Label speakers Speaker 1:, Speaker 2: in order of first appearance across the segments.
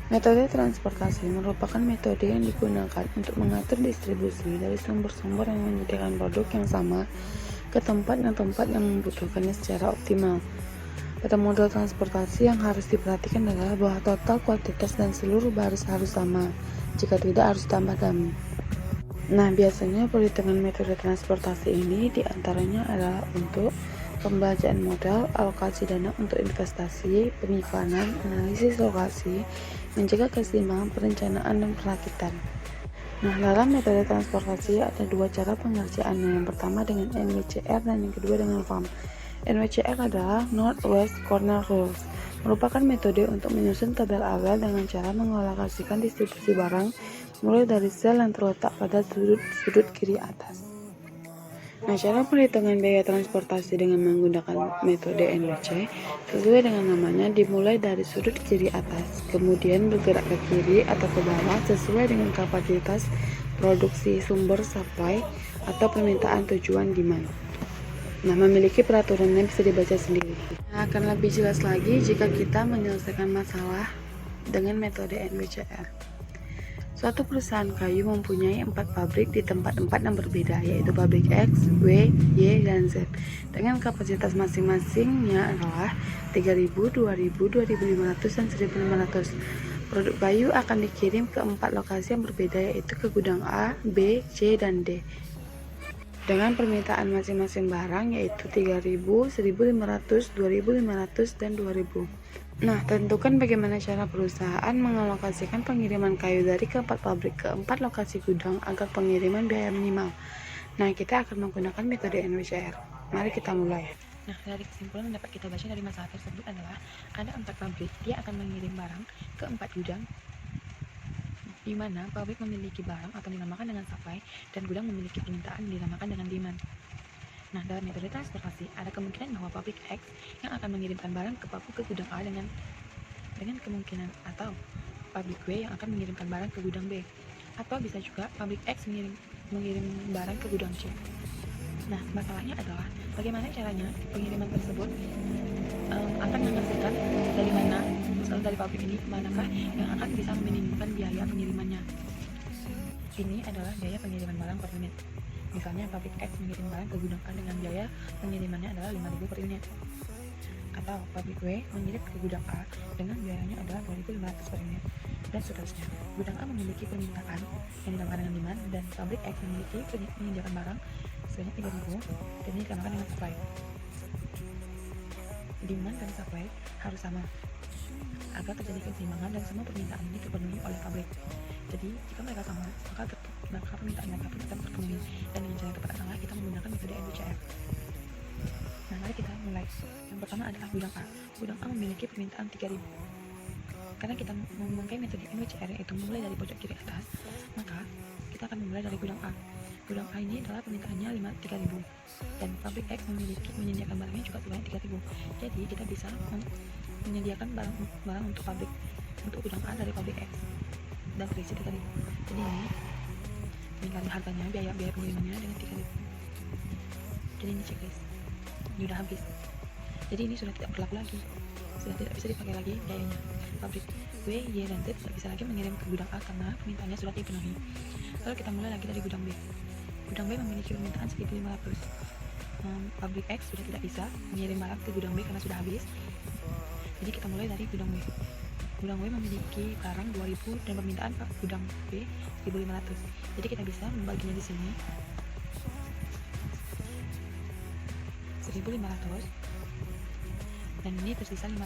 Speaker 1: Metode transportasi merupakan metode yang digunakan untuk mengatur distribusi dari sumber-sumber yang menyediakan produk yang sama ke tempat yang membutuhkannya secara optimal. Pada model transportasi yang harus diperhatikan adalah bahwa total kuantitas dan seluruh baris harus sama, jika tidak harus tambah dummy. Nah, biasanya perhitungan metode transportasi ini diantaranya adalah untuk pembelanjaan modal, alokasi dana untuk investasi, penyimpanan, analisis lokasi, menjaga keseimbangan perencanaan dan perakitan. Nah, dalam metode transportasi ada dua cara pengerjaannya. Yang pertama dengan NWCR dan yang kedua dengan FAM. NWCR adalah Northwest Corner Rules, merupakan metode untuk menyusun tabel awal dengan cara mengalokasikan distribusi barang mulai dari sel yang terletak pada sudut kiri atas. Nah, cara perhitungan biaya transportasi dengan menggunakan metode NWC sesuai dengan namanya dimulai dari sudut kiri atas, kemudian bergerak ke kiri atau ke bawah sesuai dengan kapasitas produksi sumber supply atau permintaan tujuan demand. Nah, memiliki peraturan yang bisa dibaca sendiri. Nah, akan lebih jelas lagi jika kita menyelesaikan masalah dengan metode NWCR. Suatu perusahaan kayu mempunyai 4 pabrik di tempat-tempat yang berbeda, yaitu pabrik X, W, Y, dan Z, dengan kapasitas masing-masingnya adalah 3.000, 2.000, 2.500, dan 1.500. Produk kayu akan dikirim ke 4 lokasi yang berbeda, yaitu ke gudang A, B, C, dan D, dengan permintaan masing-masing barang yaitu 3.000, 1.500, 2.500, dan 2.000. Nah, tentukan bagaimana cara perusahaan mengalokasikan pengiriman kayu dari keempat pabrik ke 4 lokasi gudang agar pengiriman biaya minimal. Nah, kita akan menggunakan metode NWCR. Mari kita mulai.
Speaker 2: Nah, dari kesimpulan yang dapat kita baca dari masalah tersebut adalah ada 4 pabrik, dia akan mengirim barang ke 4 gudang, di mana pabrik memiliki barang atau dinamakan dengan supply dan gudang memiliki permintaan dinamakan dengan demand. Nah, dalam metode transportasi ada kemungkinan bahwa pabrik X yang akan mengirimkan barang ke gudang A dengan kemungkinan, atau pabrik W yang akan mengirimkan barang ke gudang B, atau bisa juga pabrik X mengirim barang ke gudang C. Nah, masalahnya adalah bagaimana caranya pengiriman tersebut akan menghasilkan dari mana, misalnya dari pabrik ini manakah yang akan bisa meminimumkan biaya pengirimannya. Ini adalah biaya pengiriman barang per unit. Misalnya pabrik X mengirim barang ke gudang A dengan biaya pengirimannya adalah 5.000 per unit. Atau pabrik W mengirim ke gudang A dengan biayanya adalah 2.500 per unit, dan seterusnya. Gudang A memiliki permintaan yang dinamakan dengan demand, dan pabrik X memiliki menyediakan barang sebanyak 3.000, dan ini dinamakan dengan supply. Demand dan supply harus sama agar terjadi keseimbangan dan semua permintaan ini terpenuhi oleh pabrik. Jadi, jika mereka sama, maka permintaan mereka pun akan terpenuhi, dan dengan cara yang tepat adalah kita menggunakan metode NWCR. Nah, mari kita mulai. Yang pertama adalah gudang A. Gudang A memiliki permintaan 3.000. Karena kita memakai metode NWCR, yaitu mulai dari pojok kiri atas, maka kita akan memulai dari gudang A. Gudang A ini adalah permintaannya 3.000, dan pabrik X menyediakan barangnya juga sebanyak 3.000. Jadi kita bisa menyediakan barang untuk gudang A dari pabrik X dan berisi 3.000. Jadi ini kali harganya, biaya pengirimannya dengan 3.000. Jadi ini checklist, ini udah habis. Jadi ini sudah tidak berlaku lagi, sudah tidak bisa dipakai lagi biayanya. Pabrik W, Y, dan Z tidak bisa lagi mengirim ke gudang A karena permintaannya sudah dipenuhi. Lalu kita mulai lagi dari gudang B. Gudang B memiliki permintaan 1.500. Pabrik X sudah tidak bisa mengirim barang ke gudang B karena sudah habis. Jadi kita mulai dari gudang W. Gudang W memiliki barang 2.000 dan permintaan gudang B 1.500. Jadi kita bisa membaginya di sini. 1.500 dan ini tersisa 500.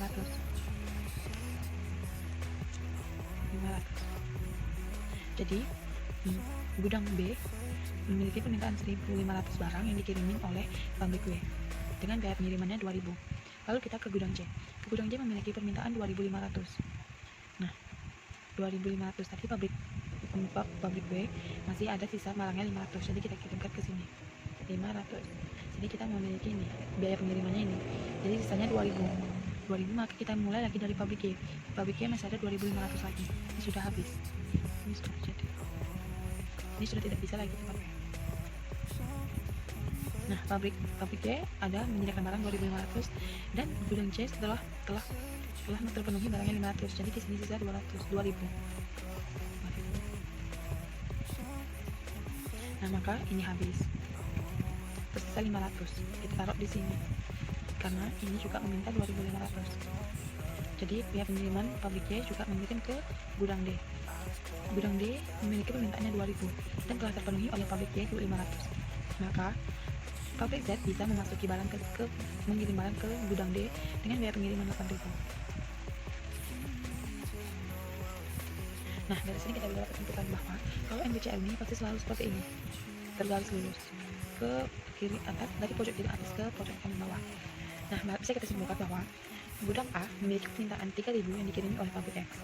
Speaker 2: Jadi gudang B memiliki permintaan 1.500 barang yang dikirimin oleh pabrik W dengan biaya pengirimannya 2.000. Lalu kita ke gudang C. Gudang C memiliki permintaan 2.500. Nah, 2.500 tadi pabrik W masih ada sisa barangnya 500, jadi kita kirimkan ke sini 500. Jadi kita memiliki ini biaya pengirimannya ini, jadi sisanya 2.000, maka kita mulai lagi dari pabrik Y. Pabrik Y masih ada 2.500 lagi. Ini sudah habis, ini sudah terjadi, ini sudah tidak bisa lagi dipakai. Nah, pabrik C ada menyediakan barang 2.500 dan gudang C telah terpenuhi barangnya 500. Jadi di sini sisa 2.000. Nah, maka ini habis. Tersisa 500. Kita taruh di sini. Karena ini juga meminta 2.500. Jadi pihak pengiriman pabrik C juga mengirim ke gudang D. Gudang D memiliki permintaannya 2.000 dan telah terpenuhi oleh pabrik C 2.500. Maka pabrik Z bisa memasuki barang mengirim barang ke gudang D dengan biaya pengiriman 8.000. Nah, dari sini kita bisa dapat tentukan bahwa kalau NBCL ini pasti selalu seperti ini, tergaris lurus ke kiri atas, dari pojok kiri atas ke pojok kanan bawah. Nah, bisa kita simpulkan bahwa gudang A memiliki permintaan 3.000 yang dikirim oleh pabrik X.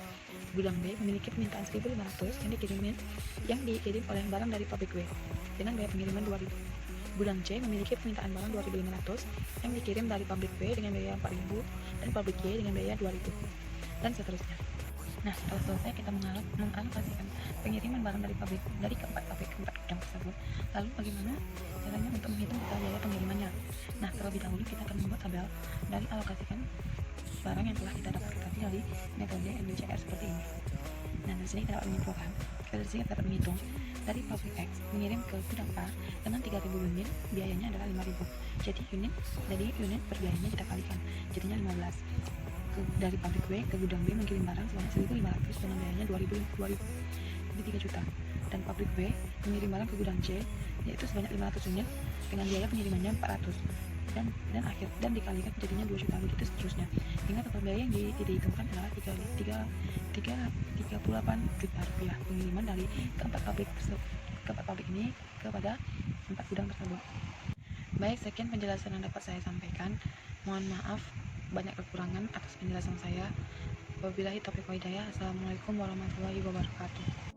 Speaker 2: Gudang B memiliki permintaan 1.500 yang dikirim oleh barang dari pabrik W dengan biaya pengiriman 2.000. Gudang C memiliki permintaan barang 2.500 yang dikirim dari pabrik W dengan biaya 4.000 dan pabrik Y dengan biaya 2.000 dan seterusnya. Nah, setelah selesai kita mengalokasikan pengiriman barang dari keempat gudang tersebut. Lalu bagaimana caranya untuk menghitung biaya pengirimannya? Nah, terlebih dahulu kita akan membuat tabel dari alokasikan barang yang telah kita dapatkan tadi dari metode NBCR seperti ini. Nah, dari sini kita dapat menyimpulkan, dari sini kita dapat menghitung dari pabrik X mengirim ke gudang A dengan 3.000 unit, biayanya adalah 5.000. Jadi unit per biayanya kita kalikan, jadinya 15. Dari pabrik W ke gudang B mengirim barang sebanyak 1.500 dengan biayanya 2.000, jadi 3 juta. Dan pabrik B mengirim barang ke gudang C yaitu sebanyak 500 unit dengan biaya pengirimannya 400 dan dikalikan jadinya 2 juta, begitu seterusnya hingga total biaya yang dihitungkan adalah 38 juta rupiah pengiriman dari keempat pabrik ini kepada 4 gudang tersebut. Baik, sekian penjelasan yang dapat saya sampaikan. Mohon maaf banyak kekurangan atas penjelasan saya. Wabillahi taufiq wal hidayah. Assalamualaikum warahmatullahi wabarakatuh.